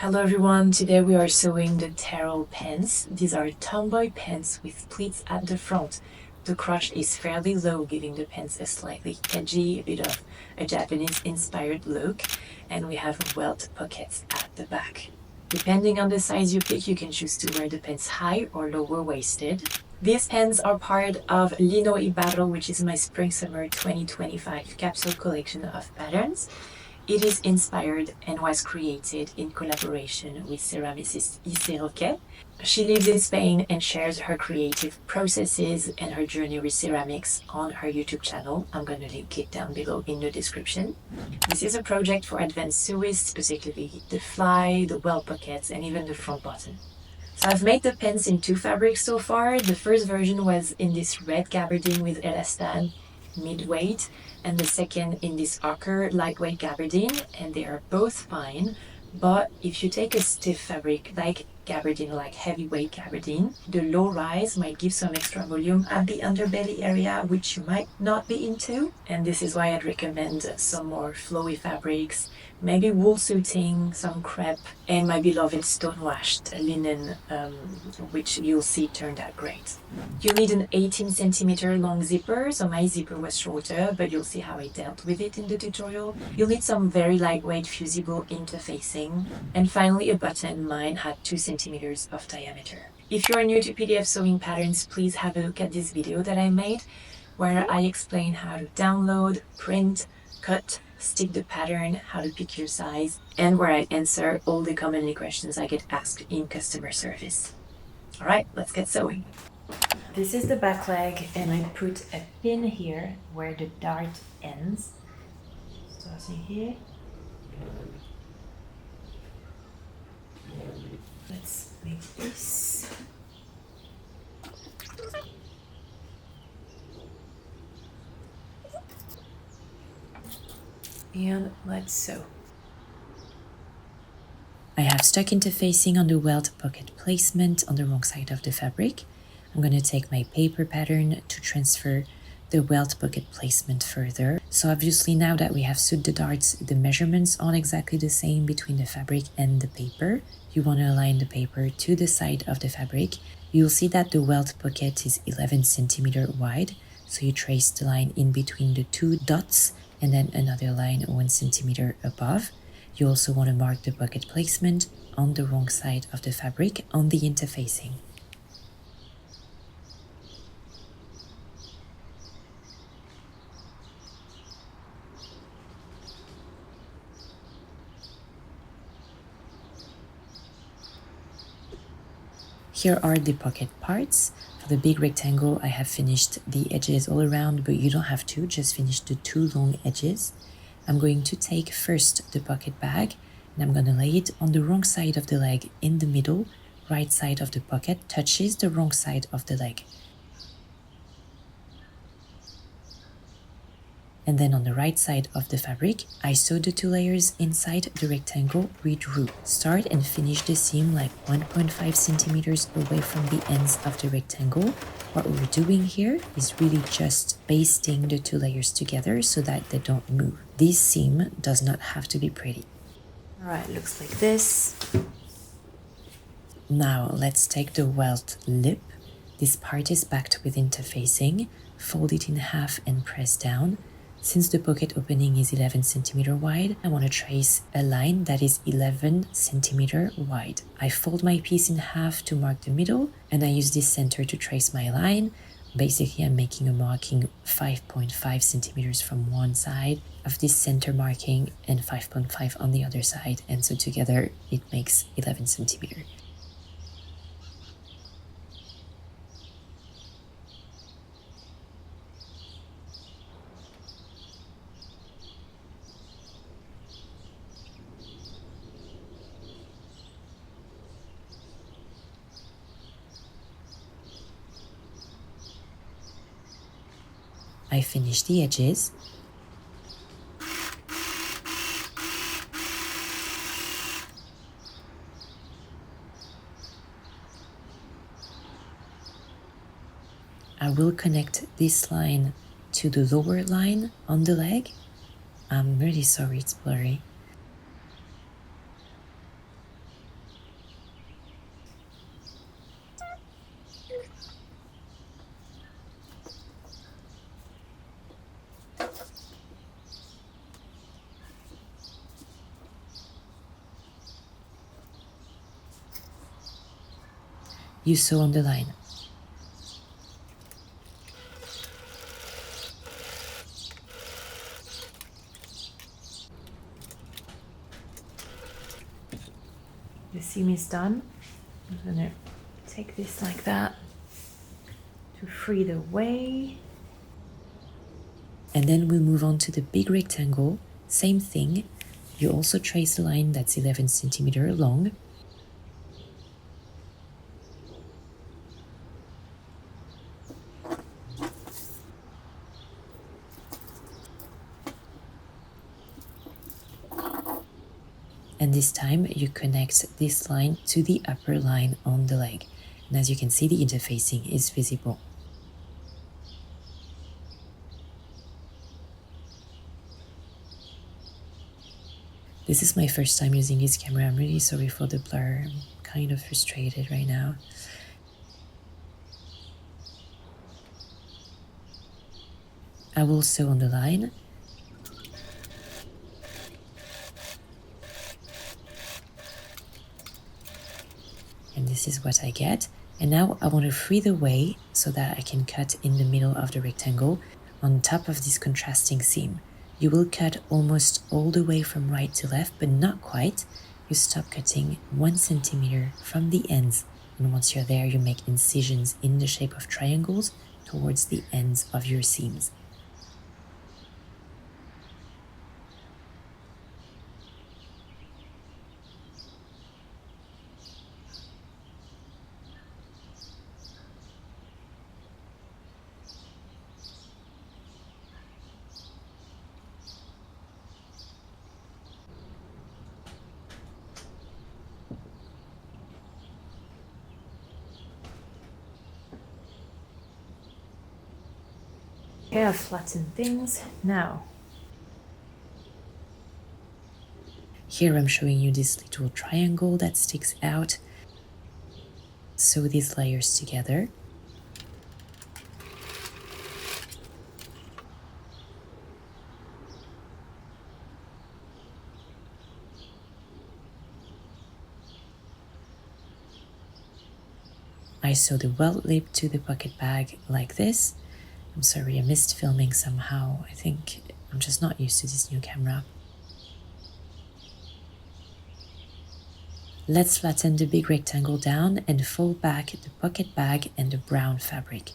Hello everyone, today we are sewing the Terral pants. These are tomboy pants with pleats at the front. The crotch is fairly low, giving the pants a slightly edgy, a bit of a Japanese inspired look, and we have welt pockets at the back. Depending on the size you pick, you can choose to wear the pants high or lower waisted. These pants are part of Lino y Barro, which is my Spring-Summer 2025 capsule collection of patterns. It is inspired and was created in collaboration with ceramicist roquet. She lives in Spain and shares her creative processes and her journey with ceramics on her YouTube channel. I'm going to link it down below in the description. This is a project for advanced sewists, particularly the fly, the welt pockets, and even the front button. So I've made the pants in two fabrics so far. The first version was in this red gabardine with elastan, mid-weight, and the second in this ochre lightweight gabardine, and they are both fine. But if you take a stiff fabric like gabardine, like heavyweight gabardine, the low rise might give some extra volume at the underbelly area, which you might not be into. And this is why I'd recommend some more flowy fabrics, maybe wool suiting, some crepe, and my beloved stone-washed linen, which you'll see turned out great. You'll need an 18cm long zipper, so my zipper was shorter, but you'll see how I dealt with it in the tutorial. You'll need some very lightweight fusible interfacing, and finally a button. Mine had 2 centimeters of diameter. If you're new to PDF sewing patterns, please have a look at this video that I made, where I explain how to download, print, cut, stick the pattern, how to pick your size, and where I answer all the commonly questions I get asked in customer service. All right, let's get sewing. This is the back leg, and I put a pin here where the dart ends. Starting here. Let's make this. And let's sew. I have stuck interfacing on the welt pocket placement on the wrong side of the fabric. I'm going to take my paper pattern to transfer the welt pocket placement further. So obviously now that we have sewed the darts, the measurements aren't exactly the same between the fabric and the paper. You want to align the paper to the side of the fabric. You'll see that the welt pocket is 11 centimeter wide. So you trace the line in between the two dots and then another line 1 centimeter above. You also want to mark the pocket placement on the wrong side of the fabric on the interfacing. Here are the pocket parts. For the big rectangle, I have finished the edges all around, but you don't have to, just finish the 2 long edges. I'm going to take first the pocket bag, and I'm going to lay it on the wrong side of the leg in the middle. Right side of the pocket touches the wrong side of the leg. And then on the right side of the fabric, I sewed the 2 layers inside the rectangle we drew. Start and finish the seam like 1.5 centimeters away from the ends of the rectangle. What we're doing here is really just pasting the 2 layers together so that they don't move. This seam does not have to be pretty. All right, looks like this. Now let's take the welt lip. This part is backed with interfacing. Fold it in half and press down. Since the pocket opening is 11 centimeter wide, I want to trace a line that is 11 centimeter wide. I fold my piece in half to mark the middle, and I use this center to trace my line. Basically, I'm making a marking 5.5 centimeters from one side of this center marking and 5.5 on the other side, and so together it makes 11 centimeter. I finish the edges. I will connect this line to the lower line on the leg. I'm really sorry it's blurry. you sew on the line. The seam is done. I'm gonna take this like that to free the way. And then we move on to the big rectangle. Same thing. You also trace a line that's 11 centimeters long. And this time you connect this line to the upper line on the leg. And as you can see, the interfacing is visible. This is my first time using this camera. I'm really sorry for the blur. I'm kind of frustrated right now. I will sew on the line. And this is what I get. And now I want to free the way so that I can cut in the middle of the rectangle on top of this contrasting seam. You will cut almost all the way from right to left, but not quite. You stop cutting 1 centimeter from the ends. And once you're there, you make incisions in the shape of triangles towards the ends of your seams. Okay, I've flattened things. Now, here I'm showing you this little triangle that sticks out. Sew these layers together. I sew the welt lip to the pocket bag like this. I'm sorry, I missed filming somehow. I think I'm just not used to this new camera. Let's flatten the big rectangle down and fold back the pocket bag and the brown fabric.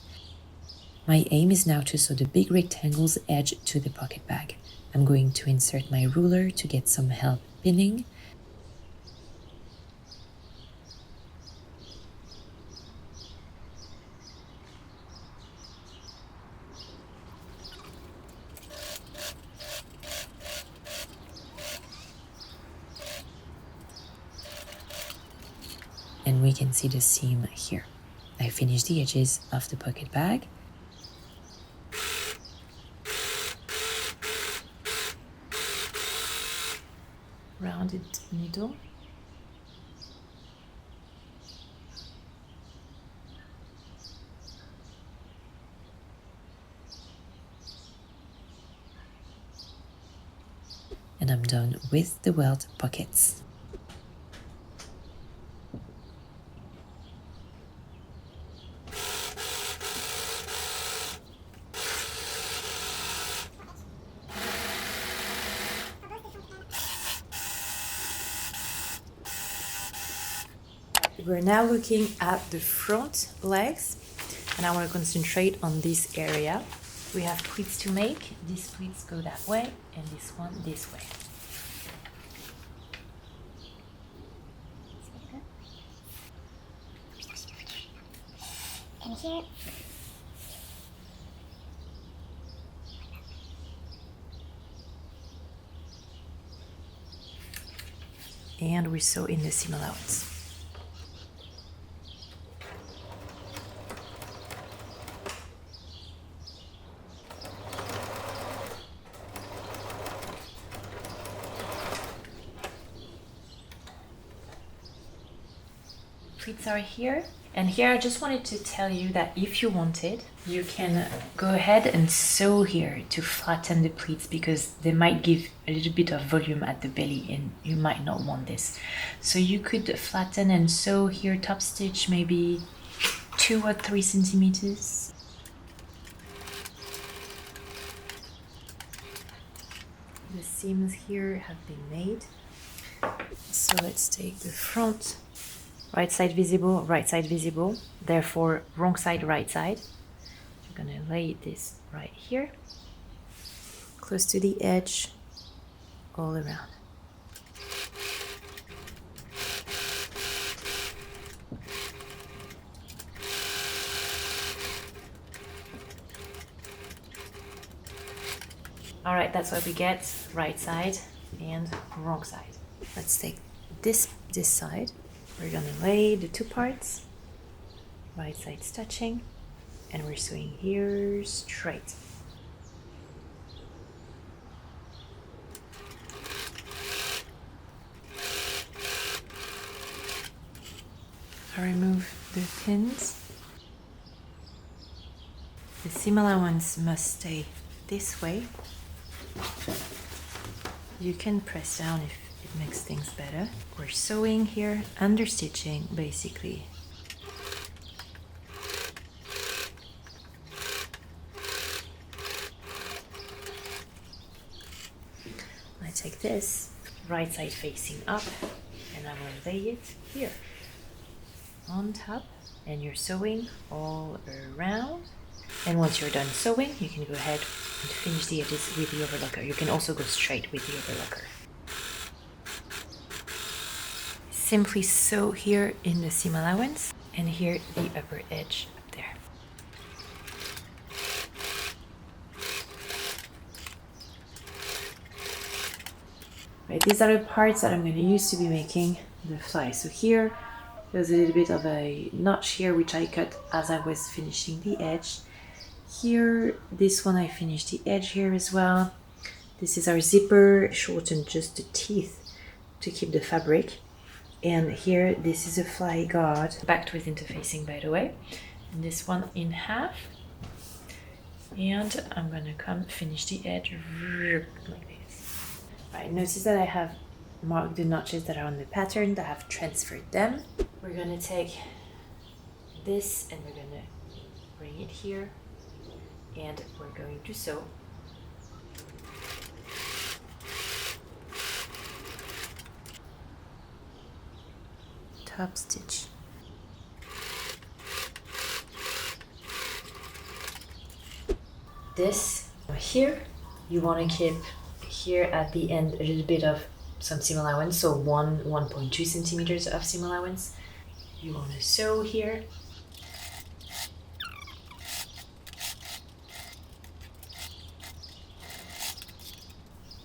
My aim is now to sew the big rectangle's edge to the pocket bag. I'm going to insert my ruler to get some help pinning. And we can see the seam here. I finished the edges of the pocket bag. Rounded needle. And I'm done with the welt pockets. We're now looking at the front legs, and I want to concentrate on this area. We have pleats to make. These pleats go that way, and this one this way. And here, And we sew in the seam allowance. Pleats are here, and here I just wanted to tell you that if you wanted, you can go ahead and sew here to flatten the pleats, because they might give a little bit of volume at the belly and you might not want this. So you could flatten and sew here, top stitch maybe 2 or 3 centimeters. The seams here have been made. So let's take the front. Right side visible, right side visible. Therefore, wrong side, right side. I'm gonna lay this right here, close to the edge, all around. All right, that's what we get, right side and wrong side. Let's take this side. We're gonna lay the 2 parts, right side's touching, and we're sewing here straight. I remove the pins. The seam allowance must stay this way. You can press down if it makes things better. We're sewing here, under stitching basically. I take this, right side facing up, and I will lay it here on top, and you're sewing all around. And once you're done sewing, you can go ahead and finish the edges with the overlocker. You can also go straight with the overlocker. Simply sew here in the seam allowance, and here the upper edge up there. Right, these are the parts that I'm going to use to be making the fly. So here, there's a little bit of a notch here, which I cut as I was finishing the edge. Here, this one I finished the edge here as well. This is our zipper, shortened just the teeth to keep the fabric. And here, this is a fly guard, backed with interfacing by the way. And this one in half. And I'm gonna come finish the edge like this. Right, notice that I have marked the notches that are on the pattern, that I have transferred them. We're gonna take this and we're gonna bring it here. And we're going to sew. Top stitch. This here, you want to keep here at the end a little bit of some seam allowance, so 1.2 centimeters of seam allowance. You want to sew here.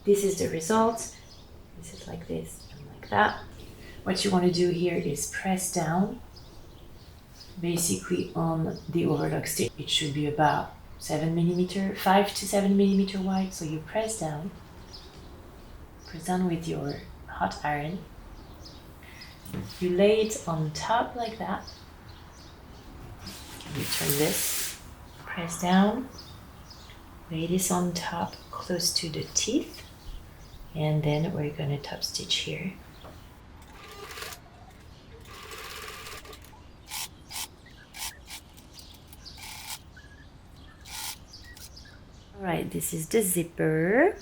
This is the result. This is like this and like that. What you want to do here is press down basically on the overlock stitch. It should be about 5 to 7 millimeter wide. So you press down with your hot iron. You lay it on top like that. You turn this, press down, lay this on top close to the teeth. And then we're gonna top stitch here. All right, this is the zipper.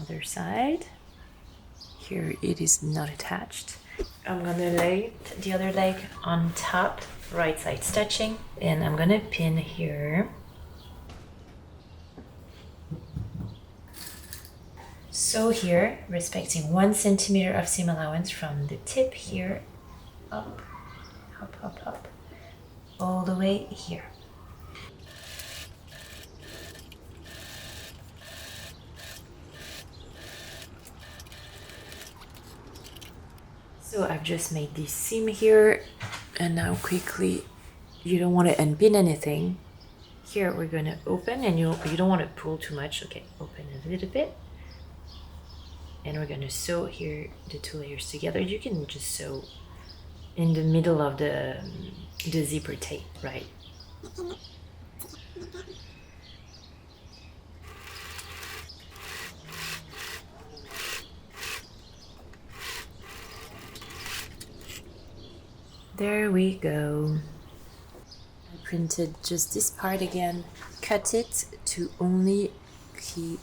Other side. Here it is not attached. I'm gonna lay the other leg on top, right side stitching, and I'm gonna pin here. So here, respecting 1 centimeter of seam allowance from the tip here, up, all the way here. So I've just made this seam here, and now quickly, you don't want to unpin anything. Here we're gonna open, and you don't want to pull too much. Okay, open a little bit. And we're gonna sew here the 2 layers together. You can just sew in the middle of the zipper tape, right? There we go. printed just this part again, cut it to only keep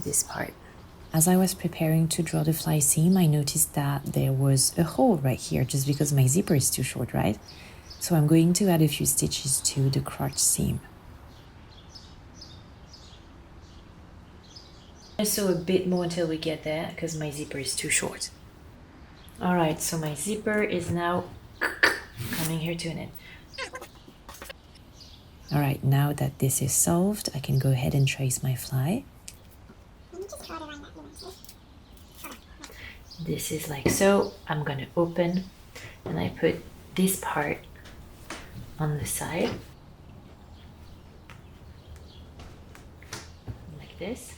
this part. As I was preparing to draw the fly seam, I noticed that there was a hole right here just because my zipper is too short, right? So I'm going to add a few stitches to the crotch seam. I sew a bit more until we get there because my zipper is too short. Alright, so my zipper is now coming here to an end. Alright, now that this is solved, I can go ahead and trace my fly. This is like so. I'm gonna open and I put this part on the side like this.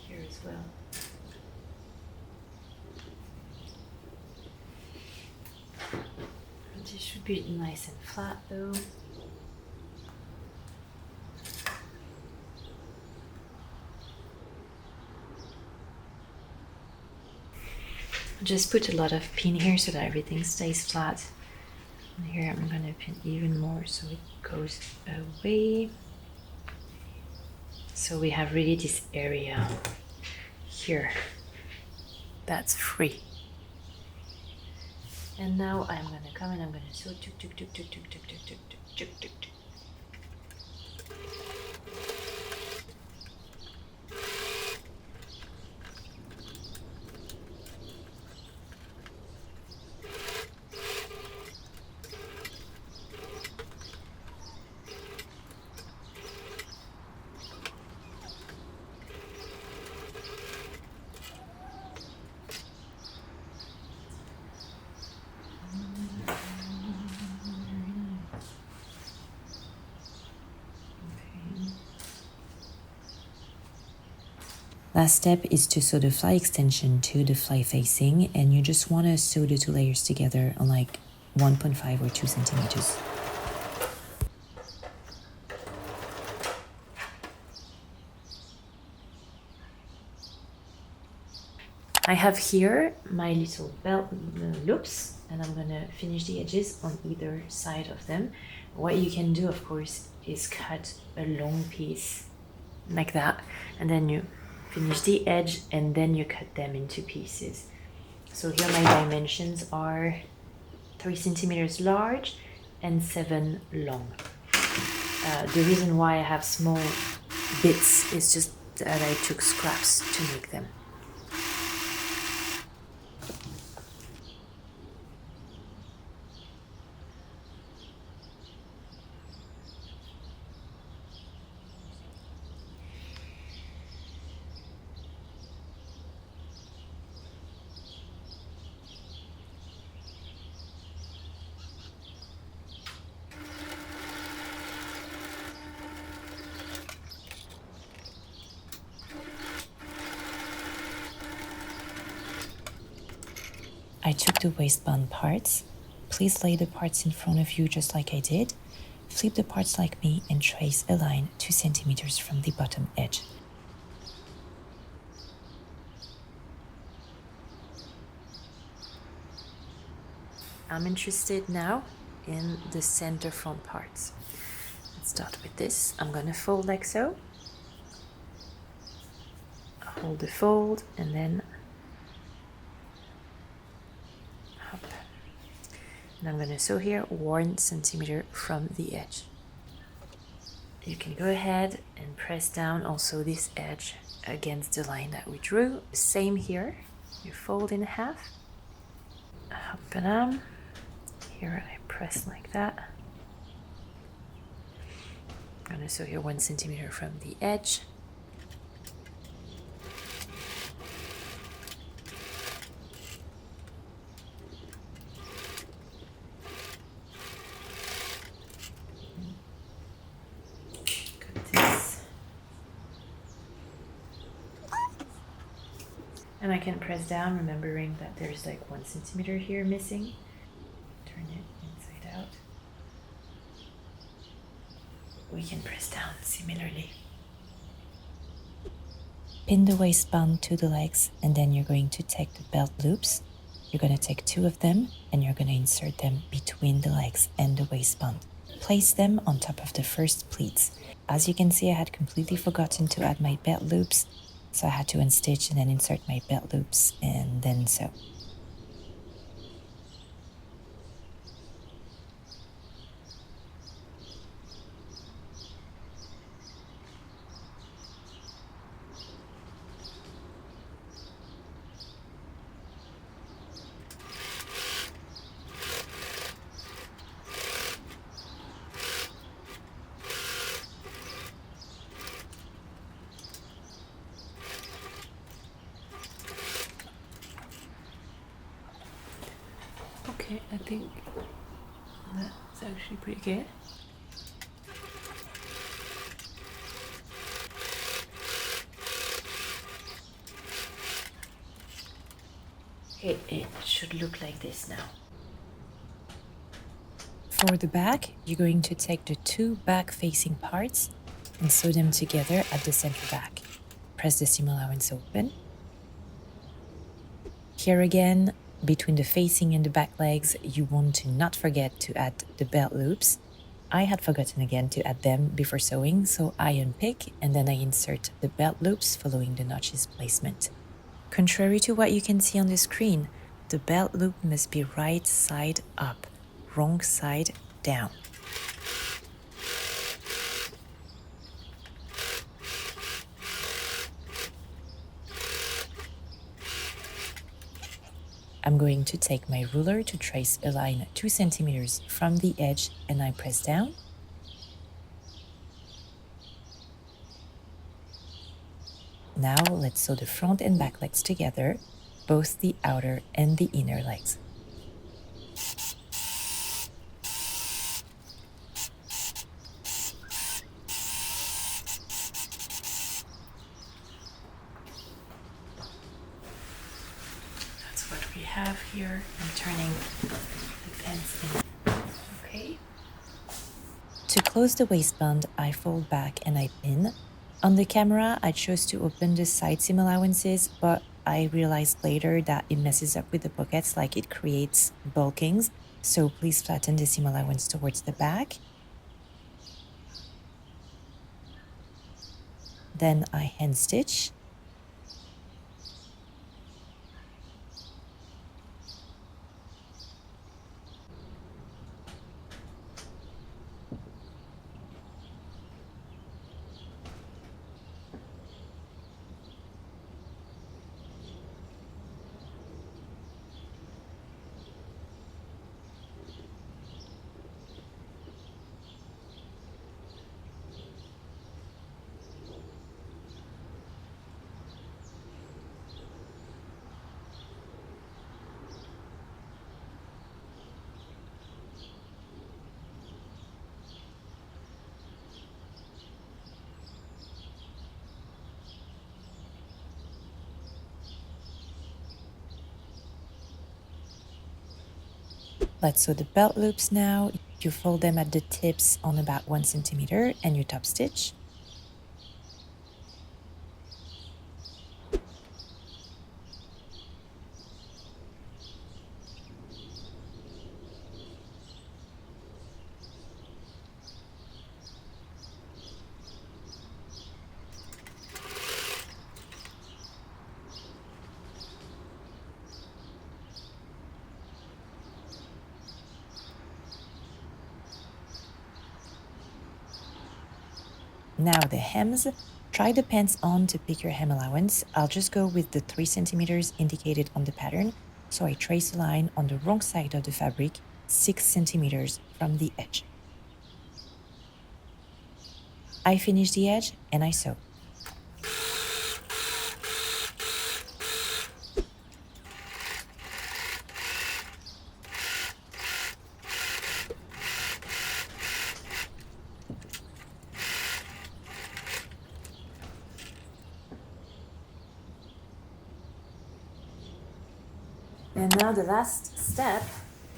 Here as well. This should be nice and flat though. Just put a lot of pin here so that everything stays flat. And here I'm gonna pin even more so it goes away. So we have really this area here that's free. And now I'm gonna come and I'm gonna sew tuk tuk tuk tuk tuk tuk tuk tuk tuk tuk tuk. Last step is to sew the fly extension to the fly facing, and you just want to sew the two layers together on like 1.5 or 2 centimeters. I have here my little belt loops, and I'm gonna finish the edges on either side of them. What you can do, of course, is cut a long piece like that, and then you finish the edge and then you cut them into pieces. So here my dimensions are 3 centimeters large and 7 long. The reason why I have small bits is just that I took scraps to make them. I took the waistband parts. Please lay the parts in front of you just like I did. Flip the parts like me and trace a line 2 centimeters from the bottom edge. I'm interested now in the center front parts. Let's start with this. I'm gonna fold like so. Hold the fold and then up. And I'm gonna sew here 1 centimeter from the edge. You can go ahead and press down also this edge against the line that we drew. Same here. You fold in half. Up and down. Here I press like that. I'm gonna sew here 1 centimeter from the edge. And I can press down, remembering that there's like 1 centimeter here missing. Turn it inside out. We can press down similarly. Pin the waistband to the legs, and then you're going to take the belt loops you're going to take 2 of them and you're going to insert them between the legs and the waistband. Place them on top of the first pleats. As you can see, I had completely forgotten to add my belt loops, so I had to unstitch and then insert my belt loops and then sew. Okay, I think that's actually pretty good. Okay, it should look like this now. For the back, you're going to take the 2 back-facing parts and sew them together at the center back. Press the seam allowance open. Here again, between the facing and the back legs, you want to not forget to add the belt loops. I had forgotten again to add them before sewing, so I unpick and then I insert the belt loops following the notches placement. Contrary to what you can see on the screen, the belt loop must be right side up, wrong side down. I'm going to take my ruler to trace a line 2 centimeters from the edge and I press down. Now let's sew the front and back legs together, both the outer and the inner legs. That's what we have here. I'm turning the pants in. Okay. To close the waistband, I fold back and I pin. On the camera, I chose to open the side seam allowances, but I realized later that it messes up with the pockets, like it creates bulkings. So please flatten the seam allowance towards the back. Then I hand stitch. Let's sew the belt loops now. You fold them at the tips on about 1 centimeter and you top stitch. Now the hems. Try the pants on to pick your hem allowance. I'll just go with the 3 centimeters indicated on the pattern. So I trace a line on the wrong side of the fabric, 6 centimeters from the edge. I finish the edge and I sew. And now the last step,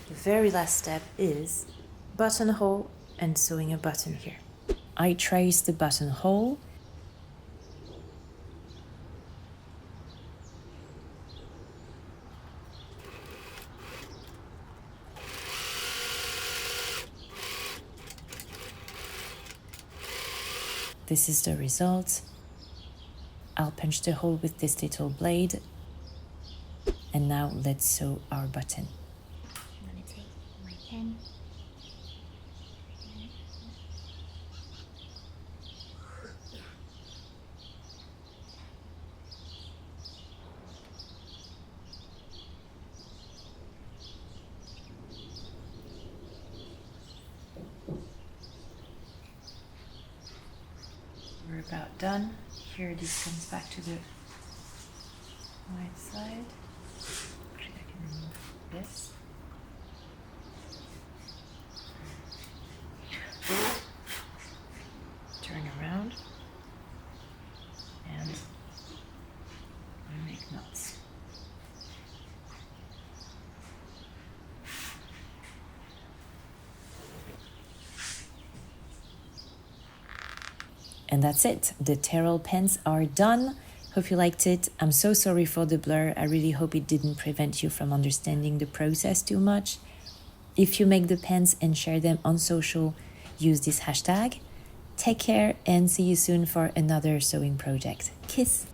the very last step, is buttonhole and sewing a button here. I trace the buttonhole. this is the result. I'll punch the hole with this little blade. And now let's sew our button. I'm gonna take my pen. We're about done. Here this comes back to the right side. Actually, I can remove this. Turn around and I make knots. And that's it. The Terral pants are done. Hope you liked it. I'm so sorry for the blur. I really hope it didn't prevent you from understanding the process too much. If you make the pants and share them on social, use this hashtag. Take care and see you soon for another sewing project. Kiss!